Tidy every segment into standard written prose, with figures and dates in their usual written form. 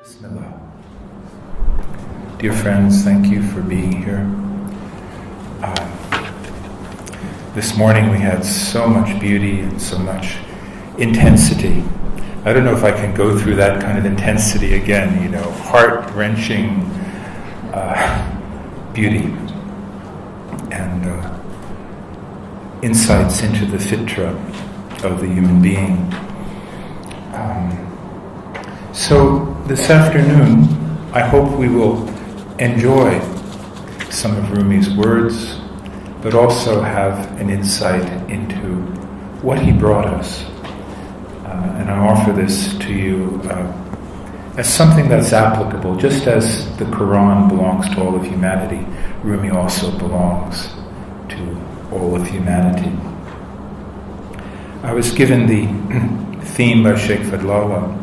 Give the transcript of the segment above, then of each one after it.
Bismillah. Dear friends, thank you for being here. This morning we had so much beauty and so much intensity. I don't know if I can go through that kind of intensity again, heart-wrenching beauty and insights into the fitra of the human being. So this afternoon, I hope we will enjoy some of Rumi's words, but also have an insight into what he brought us. And I offer this to you as something that's applicable. Just as the Quran belongs to all of humanity, Rumi also belongs to all of humanity. I was given the theme by Sheikh Fadlallah,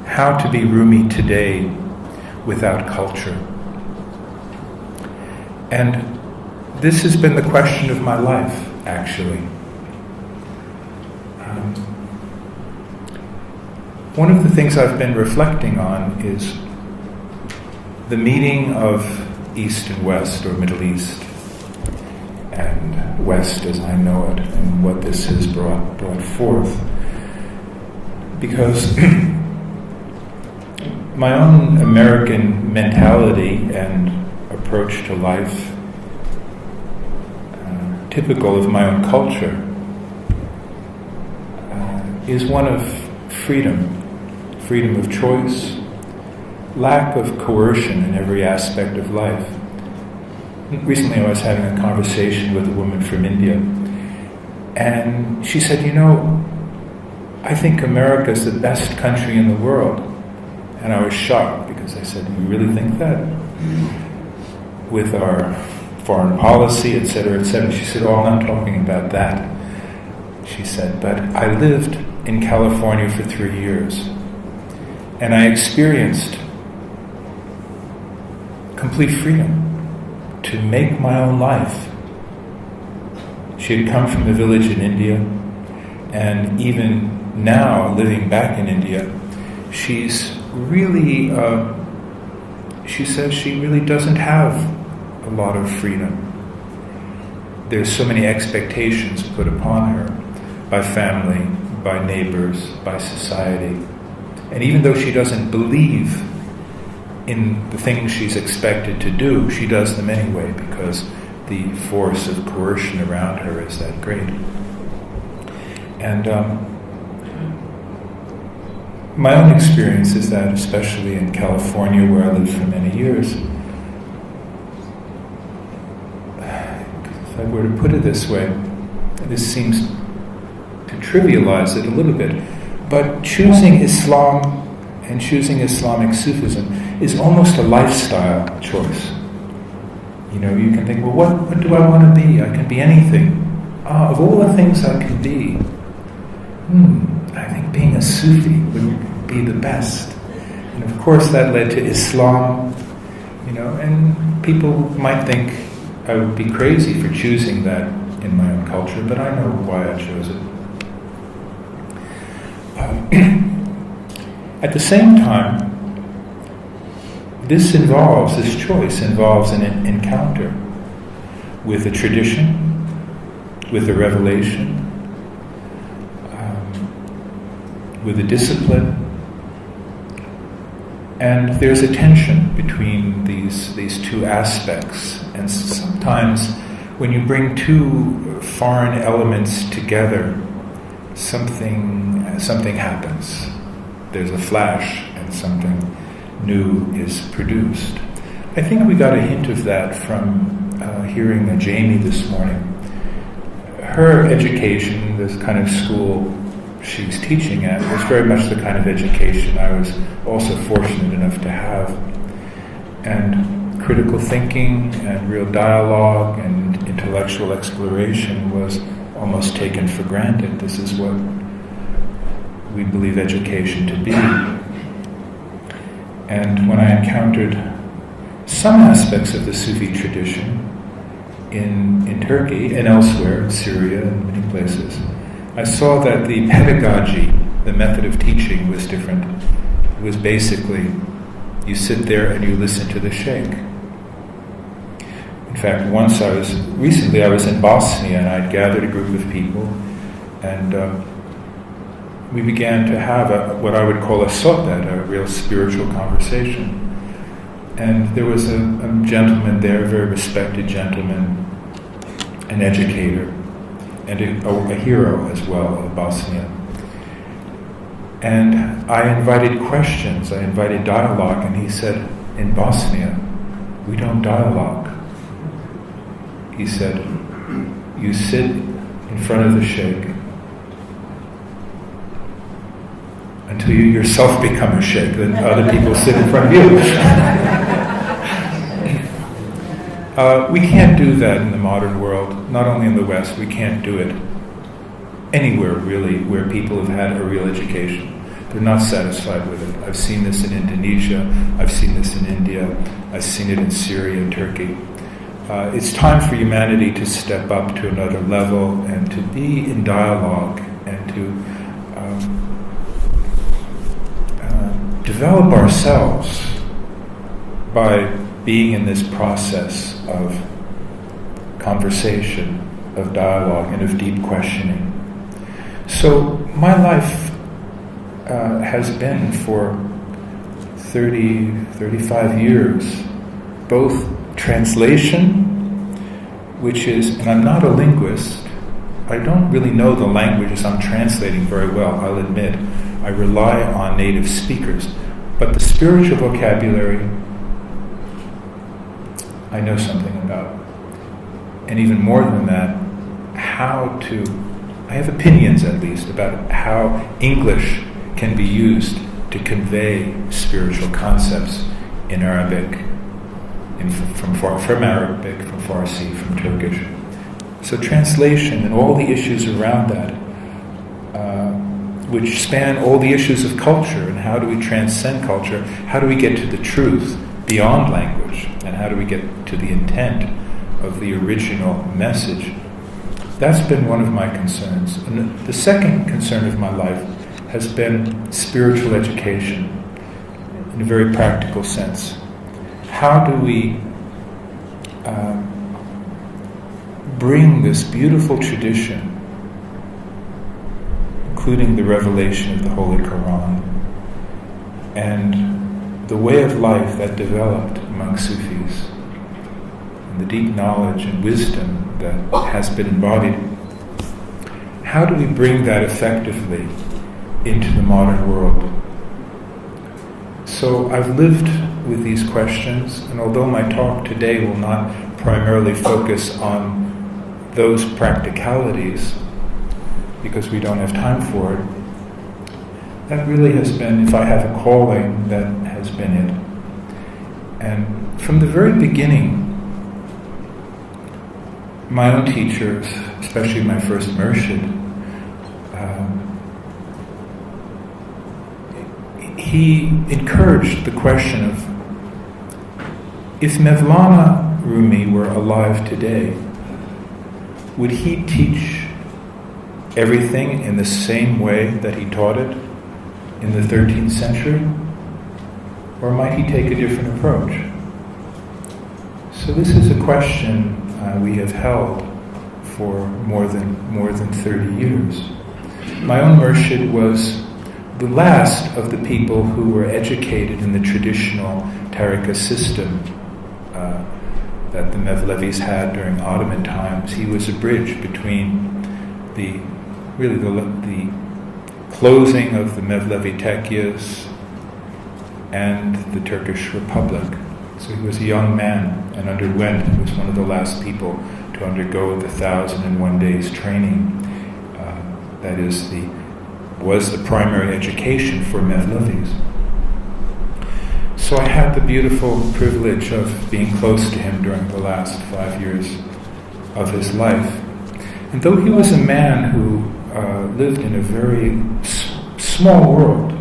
how to be Rumi today without culture. And this has been the question of my life, actually. One of the things I've been reflecting on is the meeting of East and West, or Middle East and West as I know it, and what this has brought forth. Because my own American mentality and approach to life, typical of my own culture, is one of freedom of choice, lack of coercion in every aspect of life. Recently I was having a conversation with a woman from India, and she said, I think America is the best country in the world. And I was shocked, because I said, you really think that? With our foreign policy, etc., etc. She said, I'm not talking about that. She said, but I lived in California for 3 years, and I experienced complete freedom to make my own life. She had come from a village in India, and even now, living back in India, she's really, she says she really doesn't have a lot of freedom. There's so many expectations put upon her by family, by neighbors, by society. And even though she doesn't believe in the things she's expected to do, she does them anyway, because the force of coercion around her is that great. And my own experience is that, especially in California, where I lived for many years, if I were to put it this way, this seems to trivialize it a little bit, but choosing Islam and choosing Islamic Sufism is almost a lifestyle choice. You can think, well, what do I want to be? I can be anything. Of all the things I can be, I think being a Sufi would be the best. And of course that led to Islam, and people might think I would be crazy for choosing that in my own culture, but I know why I chose it. At the same time, this choice involves an encounter with a tradition, with a revelation, with a discipline, and there's a tension between these two aspects. And sometimes when you bring two foreign elements together, something happens. There's a flash and something new is produced. I think we got a hint of that from hearing Jamie this morning. Her education, this kind of school she's teaching at, was very much the kind of education I was also fortunate enough to have. And critical thinking and real dialogue and intellectual exploration was almost taken for granted. This is what we believe education to be. And when I encountered some aspects of the Sufi tradition, in Turkey and elsewhere, in Syria and many places, I saw that the pedagogy, the method of teaching, was different. It was basically, you sit there and you listen to the sheikh. In fact, recently I was in Bosnia, and I'd gathered a group of people, and we began to have what I would call a sohbet, a real spiritual conversation. And there was a gentleman there, a very respected gentleman, an educator, and a hero as well of Bosnia. And I invited questions, I invited dialogue, and he said, in Bosnia, we don't dialogue. He said, you sit in front of the sheikh until you yourself become a sheikh, then other people sit in front of you. We can't do that in the modern world, not only in the West, we can't do it anywhere really where people have had a real education. They're not satisfied with it. I've seen this in Indonesia, I've seen this in India, I've seen it in Syria and Turkey. It's time for humanity to step up to another level and to be in dialogue and to develop ourselves by being in this process of conversation, of dialogue, and of deep questioning. So my life has been for 35 years, both translation, which is, and I'm not a linguist, I don't really know the languages I'm translating very well, I'll admit. I rely on native speakers. But the spiritual vocabulary, I know something about. And even more than that, I have opinions at least about how English can be used to convey spiritual concepts in Arabic, from Arabic, from Farsi, from Turkish. So translation and all the issues around that, which span all the issues of culture, and how do we transcend culture, how do we get to the truth beyond language, and how do we get to the intent of the original message. That's been one of my concerns. And the second concern of my life has been spiritual education in a very practical sense. How do we bring this beautiful tradition, including the revelation of the Holy Quran, and the way of life that developed among Sufis, and the deep knowledge and wisdom that has been embodied, how do we bring that effectively into the modern world? So I've lived with these questions, and although my talk today will not primarily focus on those practicalities, because we don't have time for it, that really has been, if I have a calling, that has been it. And from the very beginning, my own teachers, especially my first Murshid, he encouraged the question of, if Mevlana Rumi were alive today, would he teach everything in the same way that he taught it in the 13th century? Or might he take a different approach? So this is a question we have held for more than 30 years. My own Murshid was the last of the people who were educated in the traditional tariqa system that the Mevlevis had during Ottoman times. He was a bridge between the closing of the Mevlevi tekyas and the Turkish Republic. So he was a young man and was one of the last people to undergo the 1,001 days training. That was the primary education for Mevlevis. So I had the beautiful privilege of being close to him during the last 5 years of his life. And though he was a man who lived in a very small world,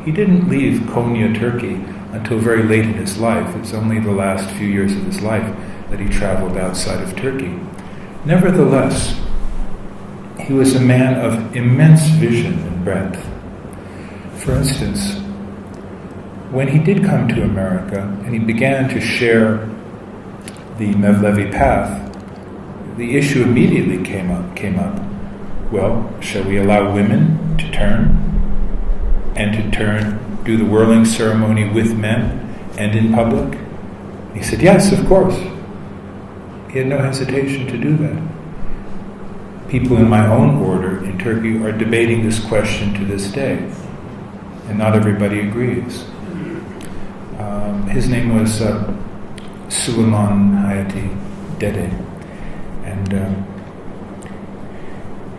he didn't leave Konya, Turkey, until very late in his life. It's only the last few years of his life that he traveled outside of Turkey. Nevertheless, he was a man of immense vision and breadth. For instance, when he did come to America and he began to share the Mevlevi path, the issue immediately came up. Well, shall we allow women to turn do the whirling ceremony with men and in public? He said, yes, of course. He had no hesitation to do that. People in my own order in Turkey are debating this question to this day, and not everybody agrees. His name was Suleiman Hayati Dede, and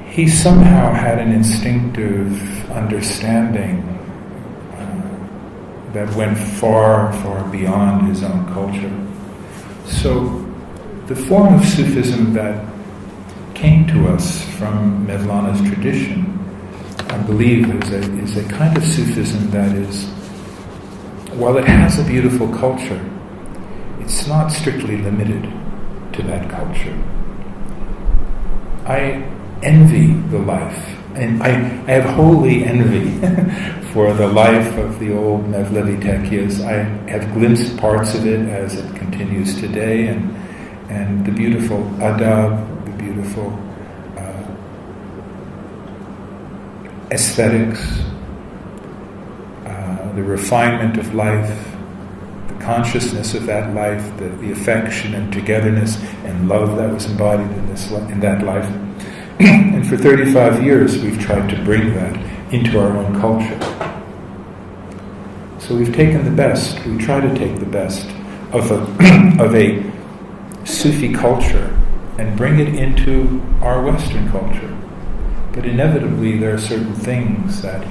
he somehow had an instinctive understanding that went far, far beyond his own culture. So the form of Sufism that came to us from Mevlana's tradition, I believe, is a kind of Sufism that is, while it has a beautiful culture, it's not strictly limited to that culture. I envy the life, and I have holy envy for the life of the old Mevlevi Tekyas. I have glimpsed parts of it as it continues today, and the beautiful adab, the beautiful aesthetics, the refinement of life, the consciousness of that life, the affection and togetherness and love that was embodied in that life. And for 35 years we've tried to bring that into our own culture. So we've taken the best, we try to take the best of a Sufi culture and bring it into our Western culture. But inevitably there are certain things that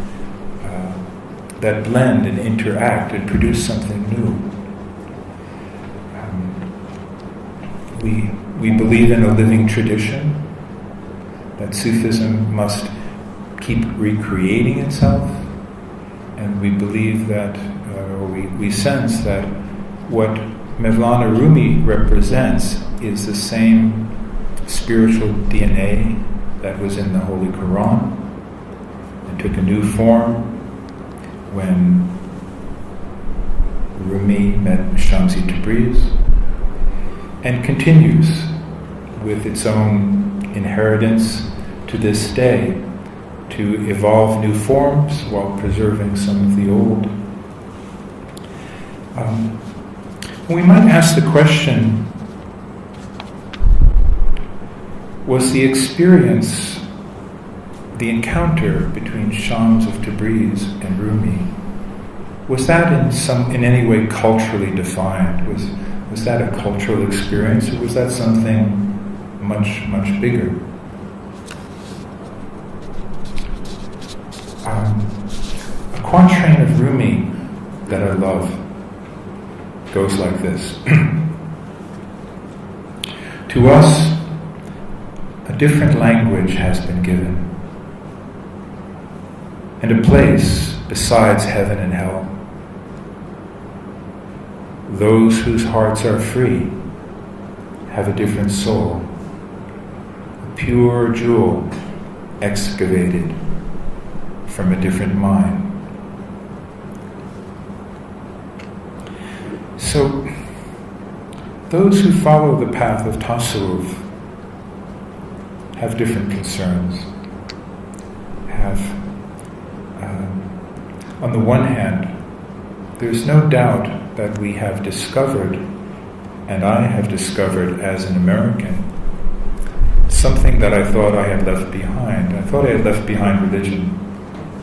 blend and interact and produce something new. We believe in a living tradition, that Sufism must keep recreating itself, and we believe that, we sense that what Mevlana Rumi represents is the same spiritual DNA that was in the Holy Quran, and took a new form when Rumi met Shamsi Tabriz, and continues with its own inheritance to this day to evolve new forms while preserving some of the old. We might ask the question, was the experience, the encounter between Shams of Tabriz and Rumi, was that in any way culturally defined? Was that a cultural experience, or was that something much, much bigger? A quatrain of Rumi that I love goes like this. To us, a different language has been given, and a place besides heaven and hell. Those whose hearts are free have a different soul, a pure jewel excavated from a different mine. So, those who follow the path of Tasawwuf have different concerns. On the one hand, there's no doubt that we have discovered, and I have discovered as an American, something that I thought I had left behind. I thought I had left behind religion.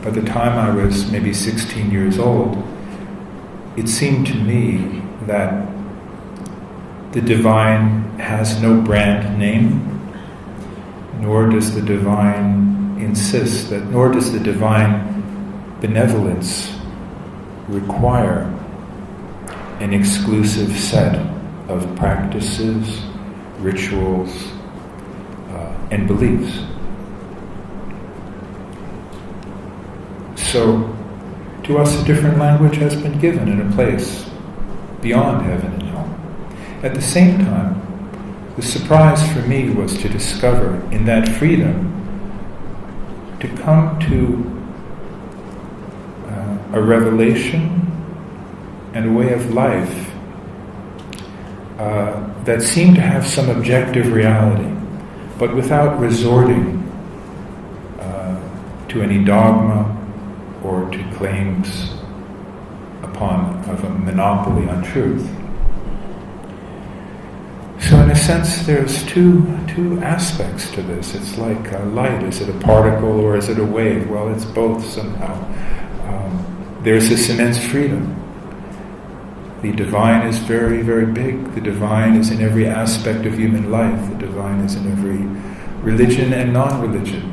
By the time I was maybe 16 years old, it seemed to me that the divine has no brand name, nor does the divine insist that, nor does the divine benevolence require an exclusive set of practices, rituals, and beliefs. So, to us, a different language has been given in a place beyond heaven and hell. At the same time, The surprise for me was to discover in that freedom to come to a revelation and a way of life that seemed to have some objective reality, but without resorting to any dogma or to claims of a monopoly on truth. So in a sense, there's two aspects to this. It's like light. Is it a particle or is it a wave? Well, it's both somehow. There's this immense freedom. The divine is very, very big. The divine is in every aspect of human life. The divine is in every religion and non-religion.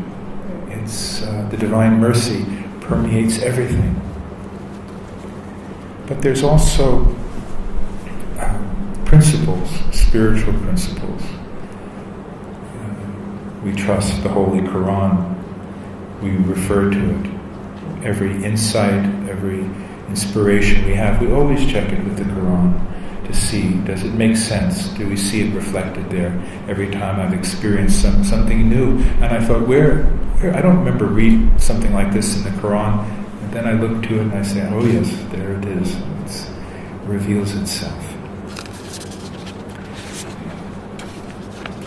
It's the divine mercy permeates everything. But there's also principles, spiritual principles. We trust the Holy Quran. We refer to it. Every insight, every inspiration we have, we always check it with the Quran to see, does it make sense? Do we see it reflected there? Every time I've experienced something new, and I thought, where I don't remember reading something like this in the Quran, and then I look to it and I say, oh yes, there it is. It reveals itself.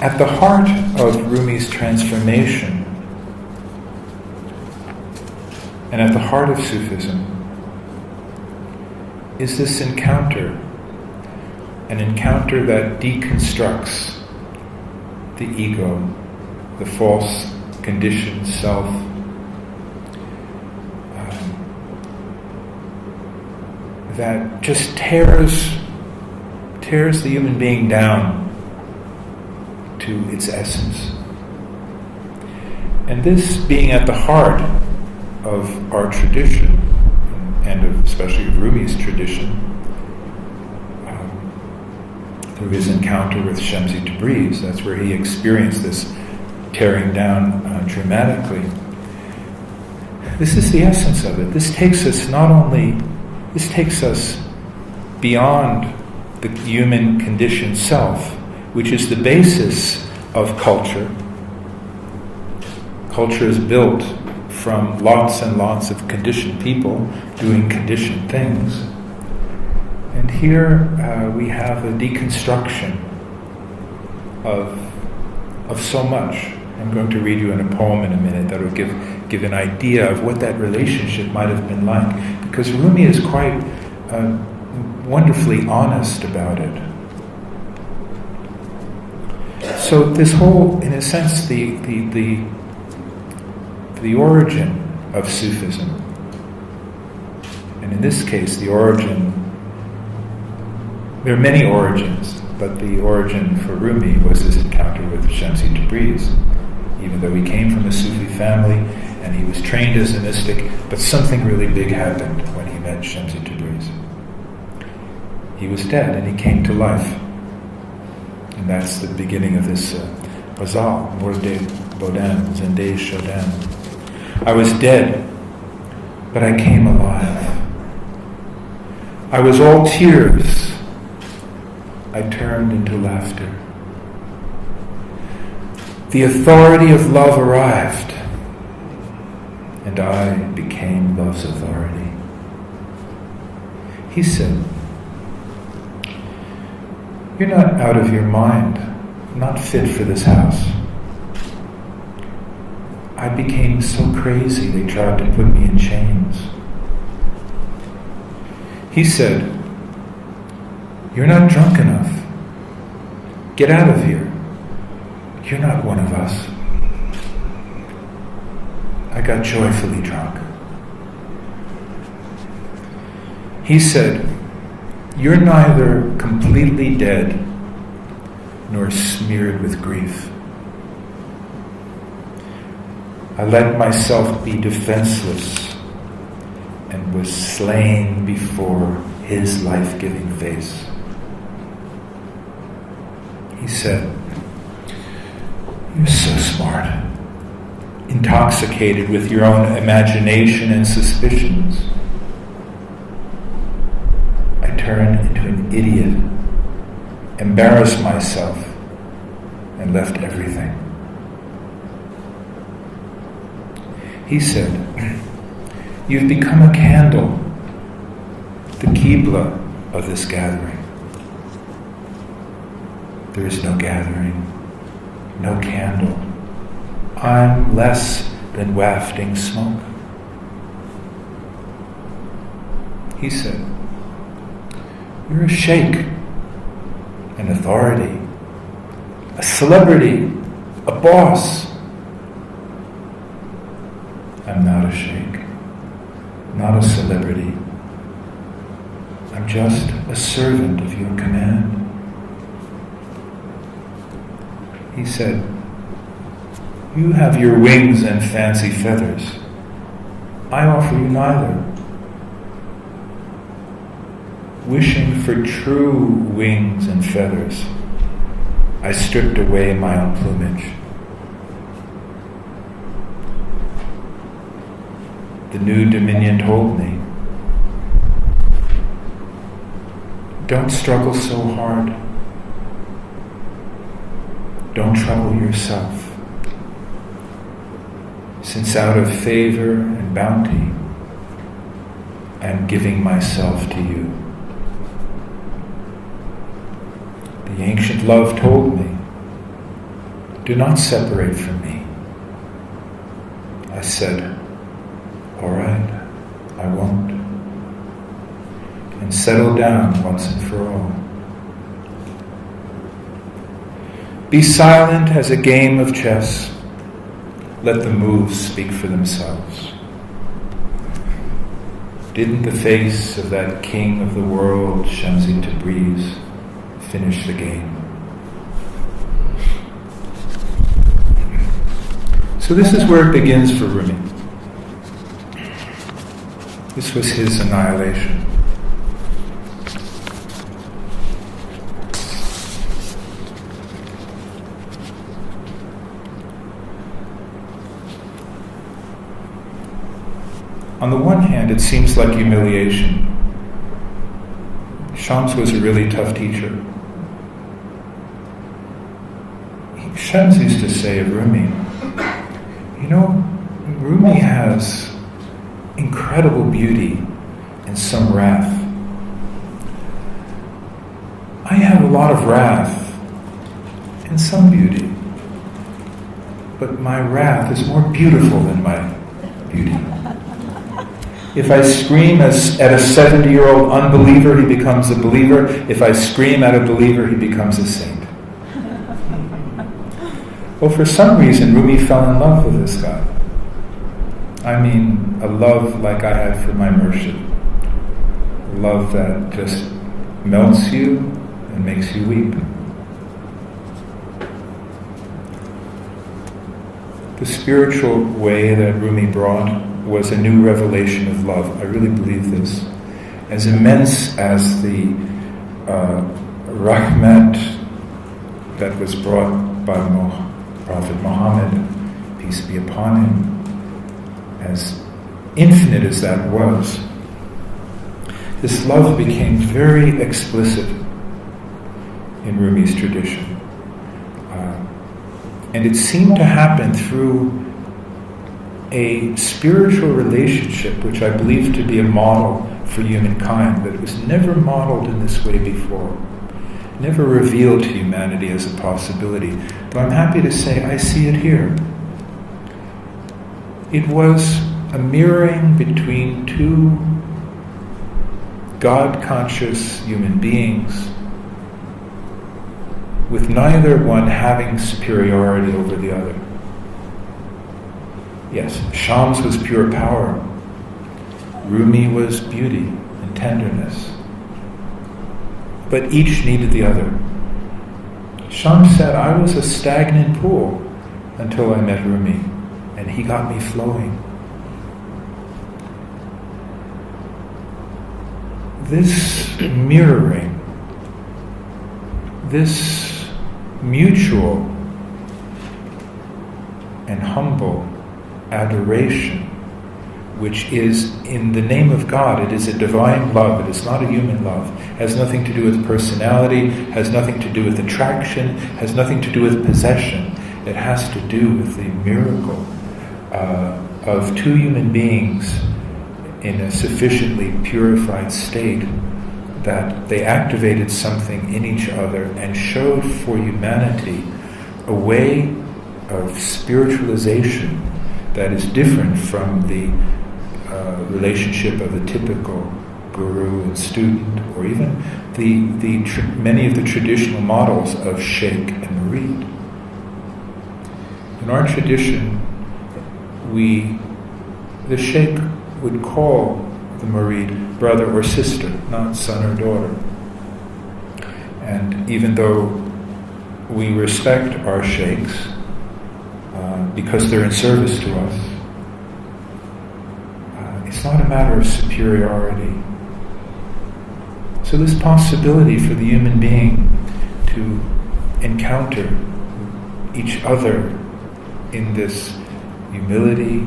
At the heart of Rumi's transformation, and at the heart of Sufism, is this encounter, an encounter that deconstructs the ego, the false conditioned self, that just tears the human being down to its essence. And this being at the heart of our tradition, and especially of Rumi's tradition, through his encounter with Shamsi Tabriz, that's where he experienced this tearing down dramatically. This is the essence of it. This takes us beyond the human conditioned self, which is the basis of culture. Culture is built from lots and lots of conditioned people doing conditioned things. And here we have a deconstruction of so much. I'm going to read you in a poem in a minute that will give an idea of what that relationship might have been like. Because Rumi is quite wonderfully honest about it. So this whole, in a sense, the origin of Sufism, and in this case the origin, there are many origins, but the origin for Rumi was his encounter with Shamsi Tabriz. Even though he came from a Sufi family and he was trained as a mystic, but something really big happened when he met Shamsi Tabriz. He was dead and he came to life. And that's the beginning of this ghazal, Morde Bodan, Zende Shodan. I was dead, but I came alive. I was all tears. I turned into laughter. The authority of love arrived, and I became love's authority. He said, "You're not out of your mind, not fit for this house." I became so crazy they tried to put me in chains. He said, "You're not drunk enough. Get out of here. You're not one of us." I got joyfully drunk. He said, "You're neither completely dead nor smeared with grief." I let myself be defenseless and was slain before his life-giving face. He said, "You're so smart, intoxicated with your own imagination and suspicions." I turned into an idiot, embarrassed myself, and left everything. He said, "You've become a candle, the Qibla of this gathering. There is no gathering, no candle. I'm less than wafting smoke." He said, "You're a sheikh, an authority, a celebrity, a boss. I'm not a sheikh, not a celebrity. I'm just a servant of your command." He said, "You have your wings and fancy feathers. I offer you neither. Wishing for true wings and feathers, I stripped away my own plumage. The new dominion told me, don't struggle so hard. Don't trouble yourself, since out of favor and bounty, I am giving myself to you. The ancient love told me, do not separate from me. I said, all right, I won't, and settled down once and for all. Be silent as a game of chess. Let the moves speak for themselves. Didn't the face of that king of the world, Shamsi Tabriz, finish the game? So this is where it begins for Rumi. This was his annihilation. On the one hand, it seems like humiliation. Shams was a really tough teacher. Shams used to say of Rumi, you know, Rumi has incredible beauty and some wrath. I have a lot of wrath and some beauty, but my wrath is more beautiful than my beauty. If I scream at a 70-year-old unbeliever, he becomes a believer. If I scream at a believer, he becomes a saint. Well, for some reason, Rumi fell in love with this guy. I mean, a love like I had for my Murshid. A love that just melts you and makes you weep. The spiritual way that Rumi brought was a new revelation of love. I really believe this. As immense as the rahmat that was brought by Prophet Muhammad, peace be upon him, as infinite as that was, this love became very explicit in Rumi's tradition. And it seemed to happen through a spiritual relationship which I believe to be a model for humankind, that was never modeled in this way before, never revealed to humanity as a possibility. But I'm happy to say I see it here. It was a mirroring between two God-conscious human beings, with neither one having superiority over the other. Yes, Shams was pure power. Rumi was beauty and tenderness. But each needed the other. Shams said, I was a stagnant pool until I met Rumi, and he got me flowing. This mirroring, this mutual and humble adoration which is in the name of God. It is a divine love. It is not a human love. It has nothing to do with personality, has nothing to do with attraction, has nothing to do with possession. It has to do with the miracle of two human beings in a sufficiently purified state that they activated something in each other and showed for humanity a way of spiritualization that is different from the relationship of a typical guru and student, or even many of the traditional models of sheikh and murid. In our tradition, the sheikh would call the murid brother or sister, not son or daughter. And even though we respect our sheikhs because they're in service to us, it's not a matter of superiority. So this possibility for the human being to encounter each other in this humility,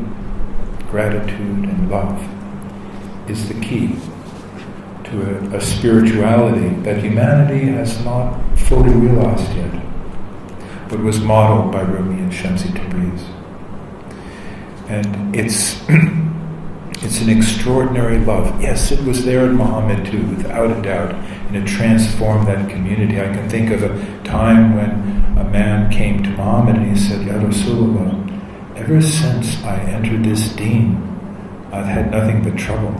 gratitude, and love is the key to a spirituality that humanity has not fully realized yet, but was modeled by Rumi and Shamsi Tabriz. And it's an extraordinary love. Yes, it was there in Muhammad too, without a doubt, and it transformed that community. I can think of a time when a man came to Muhammad and he said, Ya Rasulullah, ever since I entered this deen, I've had nothing but trouble.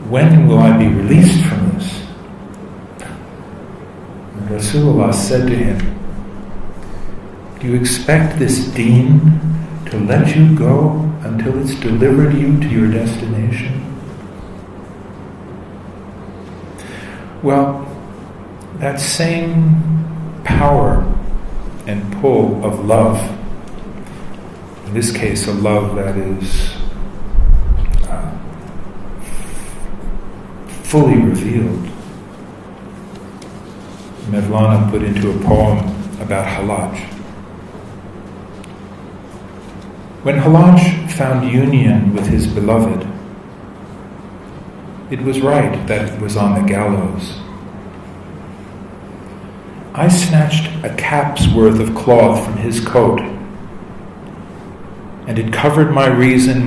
When will I be released from this? And Rasulullah said to him, do you expect this deen to let you go until it's delivered you to your destination? Well, that same power and pull of love, in this case a love that is fully revealed, Mevlana put into a poem about Halaj. When Halaj found union with his beloved, it was right that it was on the gallows. I snatched a cap's worth of cloth from his coat, and it covered my reason,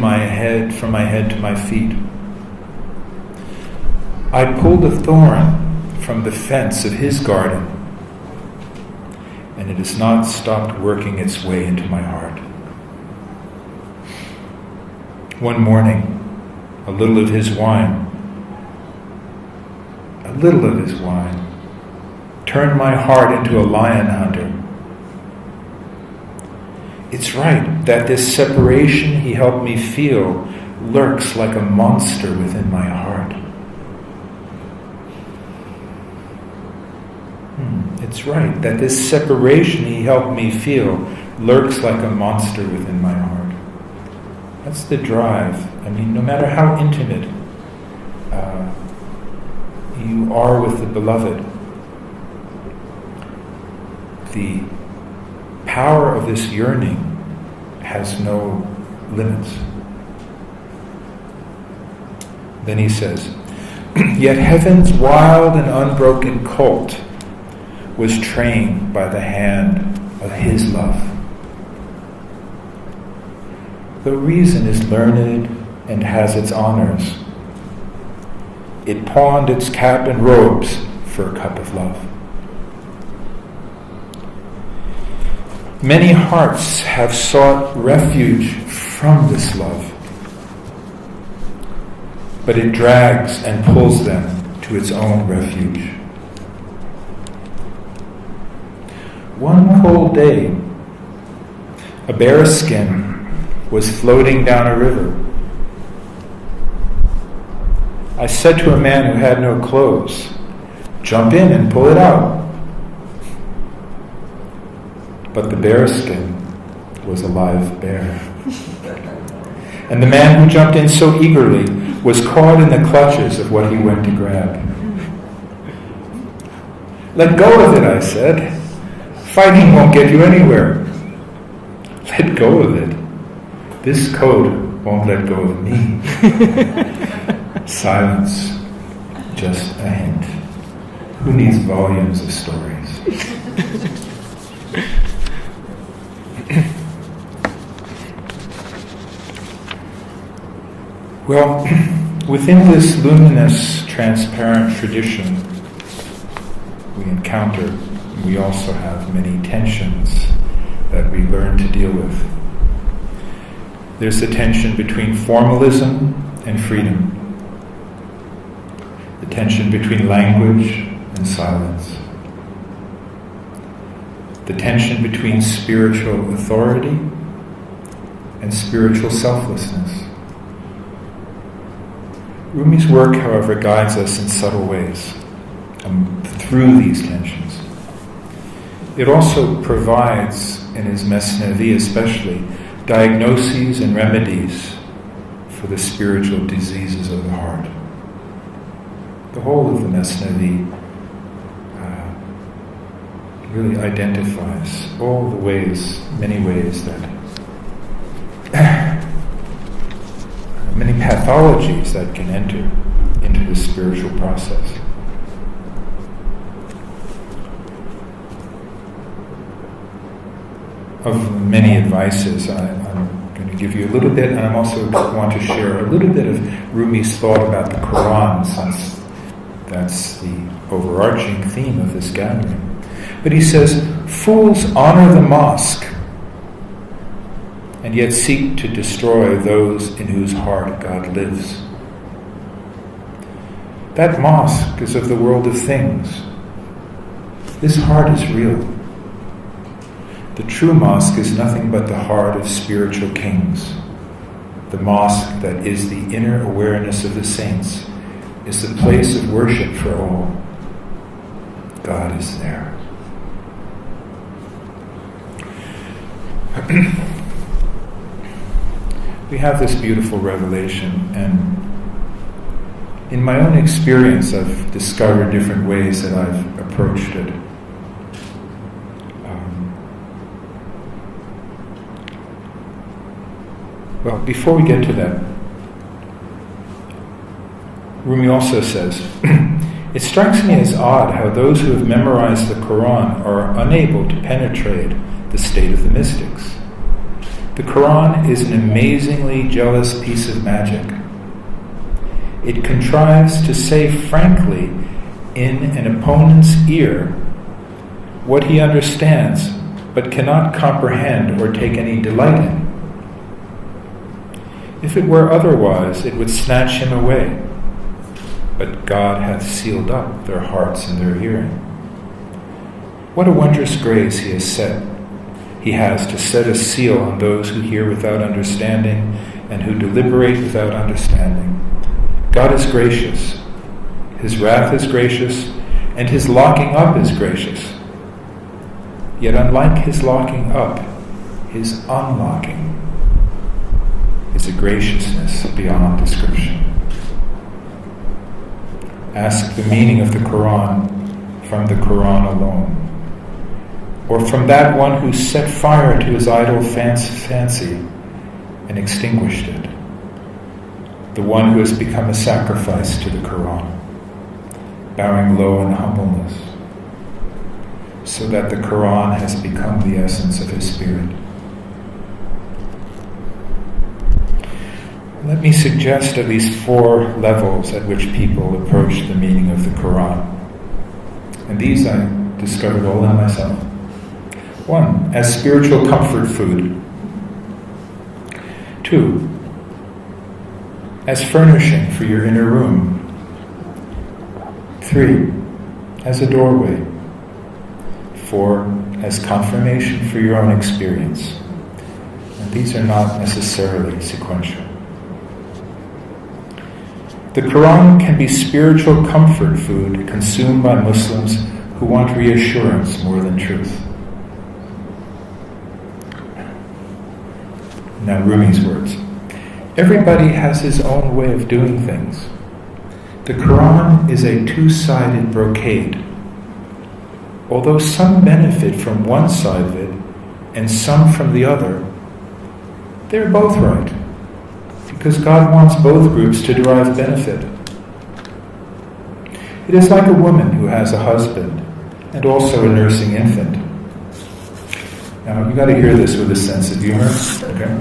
from my head to my feet. I pulled a thorn from the fence of his garden, and it has not stopped working its way into my heart. One morning, a little of his wine turned my heart into a lion hunter. It's right that this separation he helped me feel lurks like a monster within my heart. It's right that this separation he helped me feel lurks like a monster within my heart. That's the drive. No matter how intimate you are with the beloved, the power of this yearning has no limits. Then he says, yet heaven's wild and unbroken colt was trained by the hand of his love. The reason is learned and has its honors. It pawned its cap and robes for a cup of love. Many hearts have sought refuge from this love, but it drags and pulls them to its own refuge. One cold day, a bearskin was floating down a river. I said to a man who had no clothes, jump in and pull it out. But the bearskin was a live bear. And the man who jumped in so eagerly was caught in the clutches of what he went to grab. Let go of it, I said. Fighting won't get you anywhere. Let go of it. This code won't let go of me. Silence, just a hint. Who needs volumes of stories? Well, within this luminous, transparent tradition, we encounter, we also have many tensions that we learn to deal with. There's the tension between formalism and freedom, the tension between language and silence, the tension between spiritual authority and spiritual selflessness. Rumi's work, however, guides us in subtle ways through these tensions. It also provides, in his Mesnevi especially, diagnoses and remedies for the spiritual diseases of the heart. The whole of the Mesnevi really identifies all the ways, many ways that many pathologies that can enter into the spiritual process. Of many advices, I'm going to give you a little bit, and I also want to share a little bit of Rumi's thought about the Quran, since that's the overarching theme of this gathering. But he says, fools honor the mosque and yet seek to destroy those in whose heart God lives. That mosque is of the world of things. This heart is real. The true mosque is nothing but the heart of spiritual kings. The mosque that is the inner awareness of the saints is the place of worship for all. God is there. We have this beautiful revelation, and in my own experience I've discovered different ways that I've approached it. Well, before we get to that, Rumi also says, it strikes me as odd how those who have memorized the Quran are unable to penetrate the state of the mystics. The Quran is an amazingly jealous piece of magic. It contrives to say frankly in an opponent's ear what he understands but cannot comprehend or take any delight in. If it were otherwise, it would snatch him away. But God hath sealed up their hearts and their hearing. What a wondrous grace He has to set a seal on those who hear without understanding and who deliberate without understanding. God is gracious. His wrath is gracious, and His locking up is gracious. Yet unlike His locking up, His unlocking is a graciousness beyond description. Ask the meaning of the Quran from the Quran alone, or from that one who set fire to his idle fancy and extinguished it, the one who has become a sacrifice to the Quran, bowing low in humbleness, so that the Quran has become the essence of his spirit. Let me suggest at least 4 levels at which people approach the meaning of the Quran. And these I discovered all in myself. 1, as spiritual comfort food. 2, as furnishing for your inner room. 3, as a doorway. 4, as confirmation for your own experience. And these are not necessarily sequential. The Quran can be spiritual comfort food consumed by Muslims who want reassurance more than truth. Now Rumi's words. Everybody has his own way of doing things. The Quran is a 2-sided brocade. Although some benefit from one side of it and some from the other, They're both right, because God wants both groups to derive benefit. It is like a woman who has a husband and also a nursing infant. Now, you've got to hear this with a sense of humor, okay?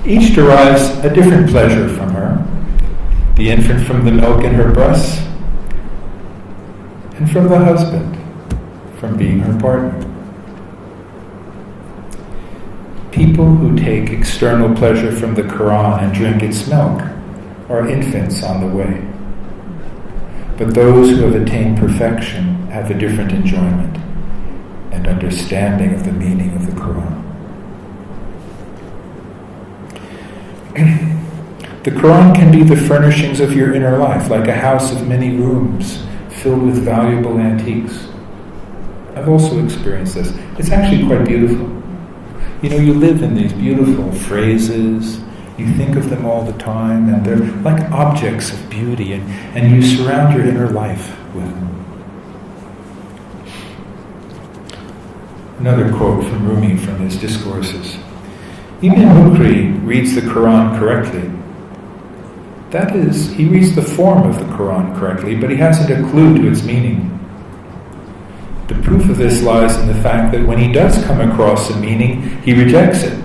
Each derives a different pleasure from her. The infant from the milk in her breasts, and from the husband, from being her partner. People who take external pleasure from the Quran and drink its milk are infants on the way. But those who have attained perfection have a different enjoyment and understanding of the meaning of the Quran. The Quran can be the furnishings of your inner life, like a house of many rooms filled with valuable antiques. I've also experienced this. It's actually quite beautiful. You know, you live in these beautiful phrases, you think of them all the time, and they're like objects of beauty, and you surround your inner life with them. Another quote from Rumi from his discourses. Ibn Mukri reads the Quran correctly. That is, he reads the form of the Quran correctly, but he hasn't a clue to its meaning. The proof of this lies in the fact that when he does come across a meaning, he rejects it.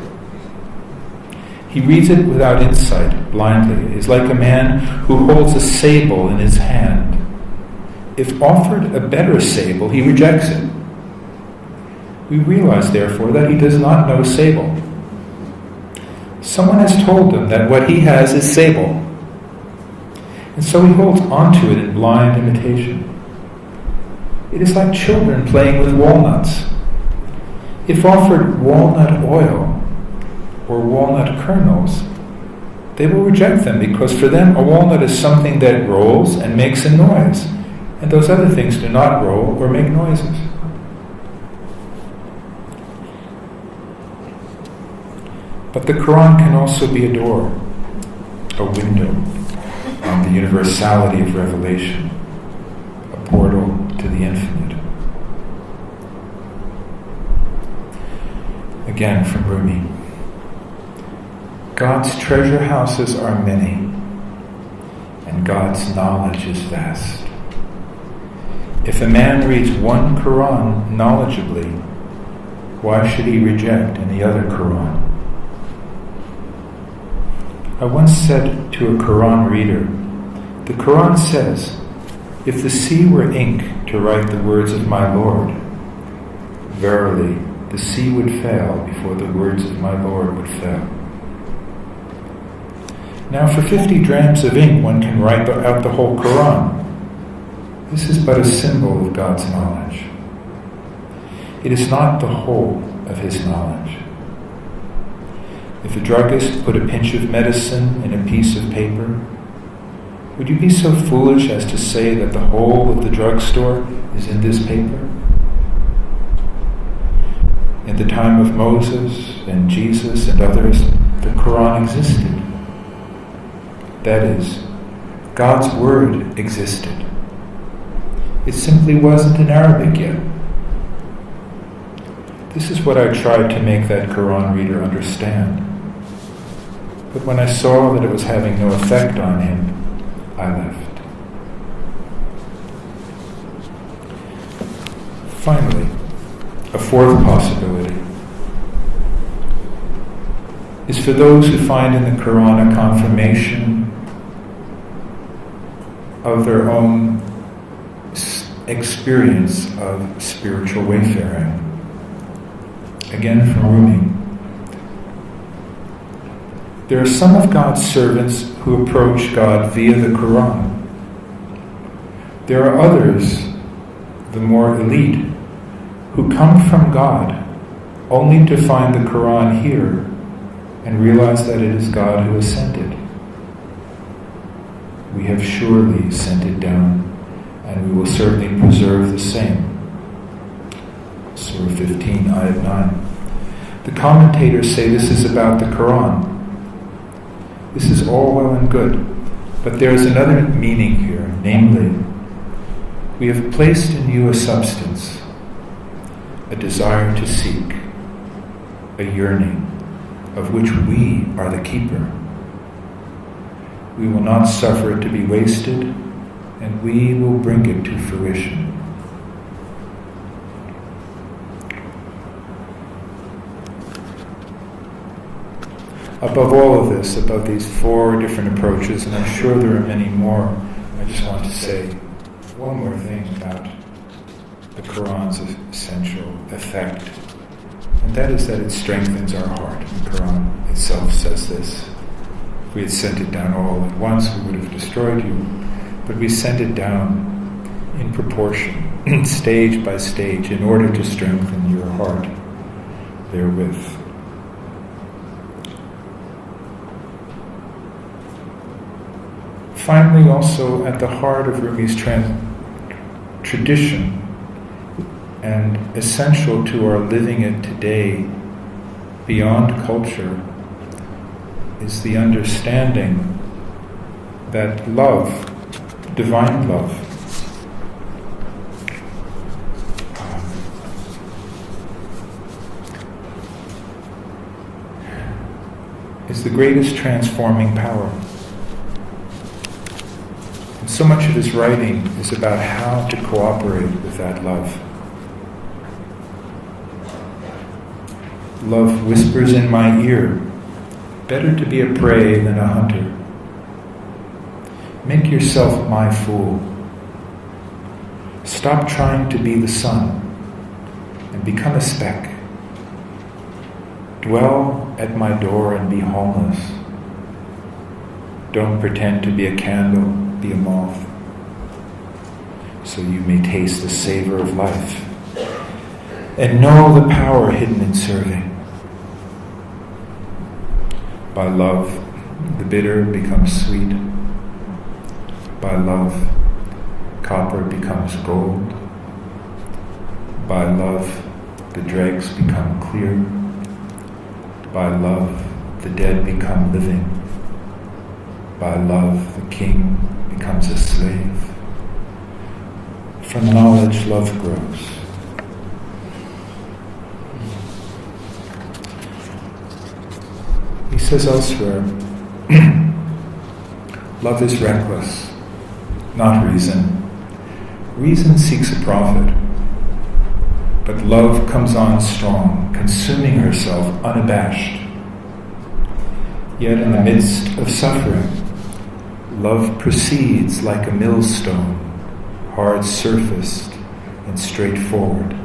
He reads it without insight, blindly. He is like a man who holds a sable in his hand. If offered a better sable, he rejects it. We realize, therefore, that he does not know sable. Someone has told him that what he has is sable, and so he holds onto it in blind imitation. It is like children playing with walnuts. If offered walnut oil or walnut kernels, they will reject them because for them a walnut is something that rolls and makes a noise, and those other things do not roll or make noises. But the Quran can also be a door, a window on the universality of revelation, a portal to the infinite. Again from Rumi. God's treasure houses are many, and God's knowledge is vast. If a man reads one Quran knowledgeably, why should he reject any other Quran? I once said to a Quran reader, the Quran says, if the sea were ink to write the words of my Lord, verily the sea would fail before the words of my Lord would fail. Now for 50 drams of ink one can write out the whole Quran. This is but a symbol of God's knowledge. It is not the whole of His knowledge. If a druggist put a pinch of medicine in a piece of paper, would you be so foolish as to say that the whole of the drugstore is in this paper? In the time of Moses and Jesus and others, the Quran existed. That is, God's Word existed. It simply wasn't in Arabic yet. This is what I tried to make that Quran reader understand. But when I saw that it was having no effect on him, I left. Finally, a fourth possibility is for those who find in the Quran a confirmation of their own experience of spiritual wayfaring. Again from Rumi. There are some of God's servants who approach God via the Quran. There are others, the more elite, who come from God only to find the Quran here and realize that it is God who has sent it. We have surely sent it down, and we will certainly preserve the same. Surah 15, Ayat 9. The commentators say this is about the Quran. This is all well and good, but there is another meaning here, namely, we have placed in you a substance, a desire to seek, a yearning, of which we are the keeper. We will not suffer it to be wasted, and we will bring it to fruition. Above all of this, above these 4 different approaches, and I'm sure there are many more, I just want to say one more thing about the Quran's essential effect, and that is that it strengthens our heart. The Quran itself says this. If we had sent it down all at once, we would have destroyed you, but we sent it down in proportion, stage by stage, in order to strengthen your heart therewith. Finally, also at the heart of Rumi's tradition, and essential to our living it today beyond culture, is the understanding that love, divine love, is the greatest transforming power. And so much of his writing is about how to cooperate with that love. Love whispers in my ear, better to be a prey than a hunter. Make yourself my fool. Stop trying to be the sun and become a speck. Dwell at my door and be homeless. Don't pretend to be a candle, be a moth, so you may taste the savor of life and know the power hidden in serving. By love, the bitter becomes sweet. By love, copper becomes gold. By love, the dregs become clear. By love, the dead become living. By love, the king becomes a slave. From knowledge, love grows. He says elsewhere, love is reckless, not reason. Reason seeks a profit, but love comes on strong, consuming herself unabashed. Yet in the midst of suffering, love proceeds like a millstone, hard-surfaced and straightforward.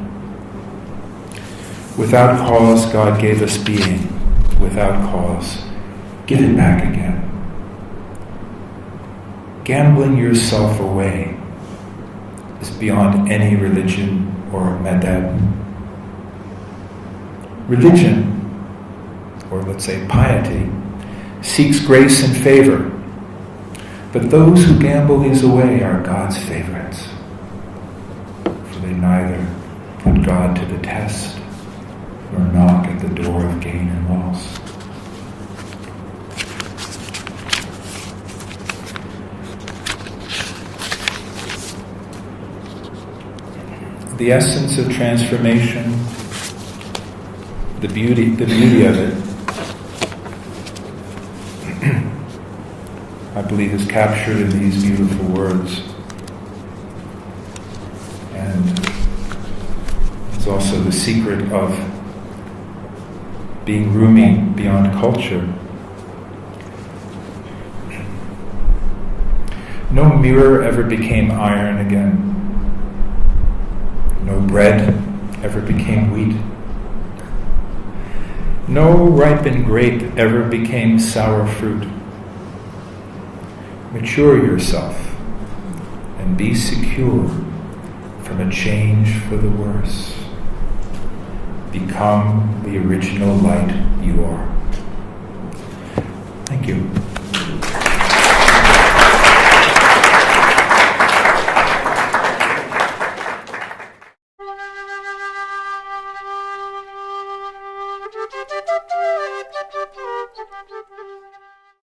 Without cause, God gave us being. Without cause, give it back again. Gambling yourself away is beyond any religion or madhab. Religion, or let's say piety, seeks grace and favor, but those who gamble these away are God's favorites, for they neither put God to the test nor knock at the door of gain and loss. The essence of transformation, the beauty of it, I believe is captured in these beautiful words. And it's also the secret of being Rumi beyond culture. No mirror ever became iron again. No bread ever became wheat. No ripened grape ever became sour fruit. Mature yourself and be secure from a change for the worse. Become the original light you are. Thank you.